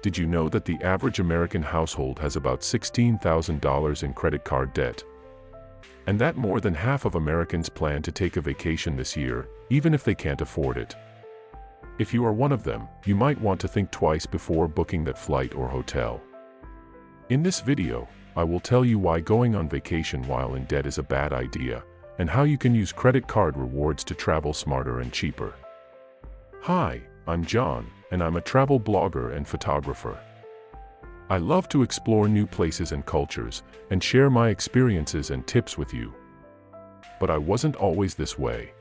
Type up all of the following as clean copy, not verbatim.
Did you know that the average American household has about $16,000 in credit card debt? And that more than half of Americans plan to take a vacation this year, even if they can't afford it. If you are one of them, you might want to think twice before booking that flight or hotel. In this video, I will tell you why going on vacation while in debt is a bad idea, and how you can use credit card rewards to travel smarter and cheaper. Hi, I'm John, and I'm a travel blogger and photographer. I love to explore new places and cultures, and share my experiences and tips with you. But I wasn't always this way.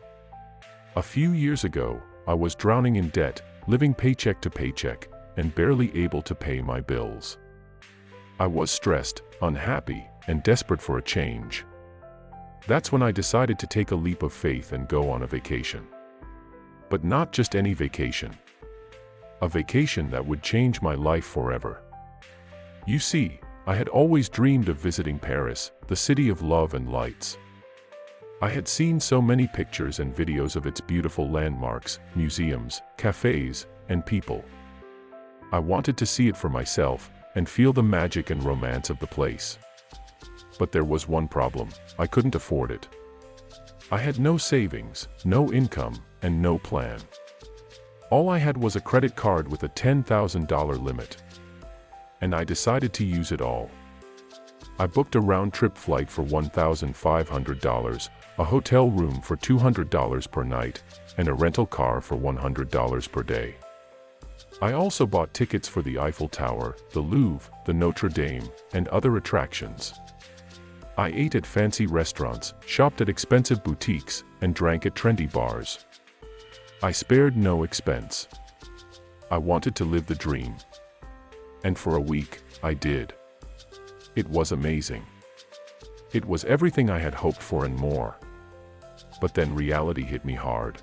A few years ago, I was drowning in debt, living paycheck to paycheck, and barely able to pay my bills. I was stressed, unhappy, and desperate for a change. That's when I decided to take a leap of faith and go on a vacation. But not just any vacation. A vacation that would change my life forever. You see, I had always dreamed of visiting Paris, the city of love and lights. I had seen so many pictures and videos of its beautiful landmarks, museums, cafes, and people. I wanted to see it for myself, and feel the magic and romance of the place. But there was one problem: I couldn't afford it. I had no savings, no income, and no plan. All I had was a credit card with a $10,000 limit. And I decided to use it all. I booked a round-trip flight for $1,500, a hotel room for $200 per night, and a rental car for $100 per day. I also bought tickets for the Eiffel Tower, the Louvre, the Notre Dame, and other attractions. I ate at fancy restaurants, shopped at expensive boutiques, and drank at trendy bars. I spared no expense. I wanted to live the dream. And for a week, I did. It was amazing. It was everything I had hoped for and more. But then reality hit me hard.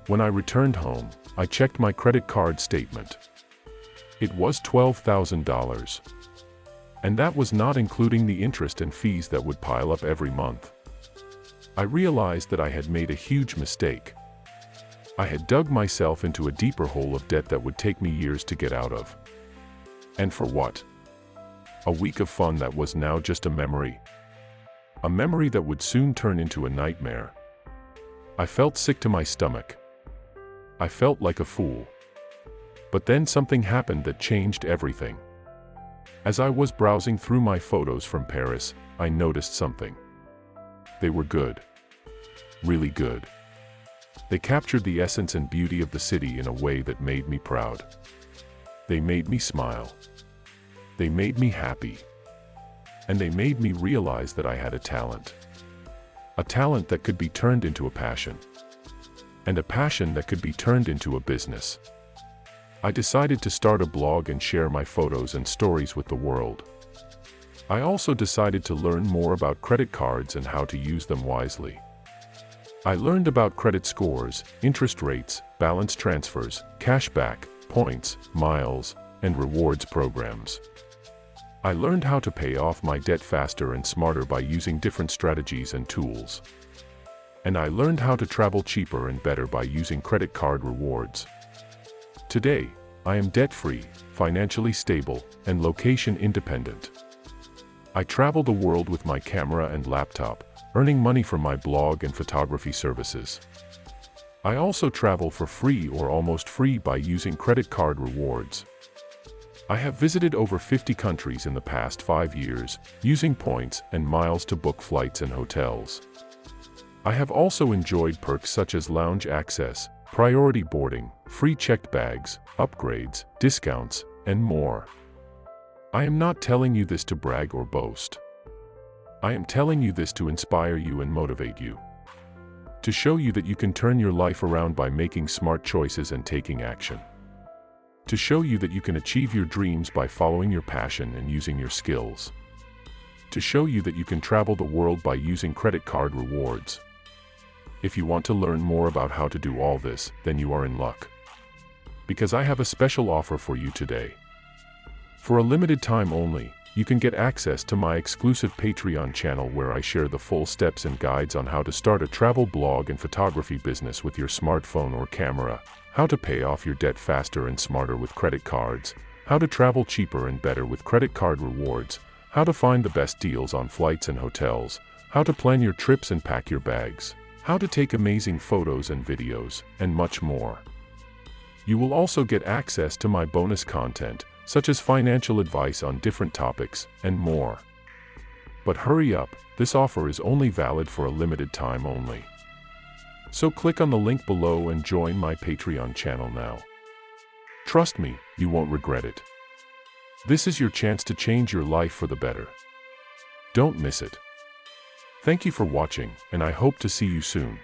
When I returned home, I checked my credit card statement. It was $12,000. And that was not including the interest and fees that would pile up every month. I realized that I had made a huge mistake. I had dug myself into a deeper hole of debt that would take me years to get out of. And for what? A week of fun that was now just a memory. A memory that would soon turn into a nightmare. I felt sick to my stomach. I felt like a fool. But then something happened that changed everything. As I was browsing through my photos from Paris, I noticed something. They were good. Really good. They captured the essence and beauty of the city in a way that made me proud. They made me smile. They made me happy. And they made me realize that I had a talent. A talent that could be turned into a passion. And a passion that could be turned into a business. I decided to start a blog and share my photos and stories with the world. I also decided to learn more about credit cards and how to use them wisely. I learned about credit scores, interest rates, balance transfers, cashback, points, miles, and rewards programs. I learned how to pay off my debt faster and smarter by using different strategies and tools. And I learned how to travel cheaper and better by using credit card rewards. Today, I am debt-free, financially stable, and location independent. I travel the world with my camera and laptop, earning money from my blog and photography services. I also travel for free or almost free by using credit card rewards. I have visited over 50 countries in the past 5 years, using points and miles to book flights and hotels. I have also enjoyed perks such as lounge access, priority boarding, free checked bags, upgrades, discounts, and more. I am not telling you this to brag or boast. I am telling you this to inspire you and motivate you. To show you that you can turn your life around by making smart choices and taking action. To show you that you can achieve your dreams by following your passion and using your skills. To show you that you can travel the world by using credit card rewards. If you want to learn more about how to do all this, then you are in luck. Because I have a special offer for you today. For a limited time only, you can get access to my exclusive Patreon channel where I share the full steps and guides on how to start a travel blog and photography business with your smartphone or camera, how to pay off your debt faster and smarter with credit cards, how to travel cheaper and better with credit card rewards, how to find the best deals on flights and hotels, how to plan your trips and pack your bags, how to take amazing photos and videos, and much more. You will also get access to my bonus content, such as financial advice on different topics, and more. But hurry up, this offer is only valid for a limited time only. So click on the link below and join my Patreon channel now. Trust me, you won't regret it. This is your chance to change your life for the better. Don't miss it. Thank you for watching, and I hope to see you soon.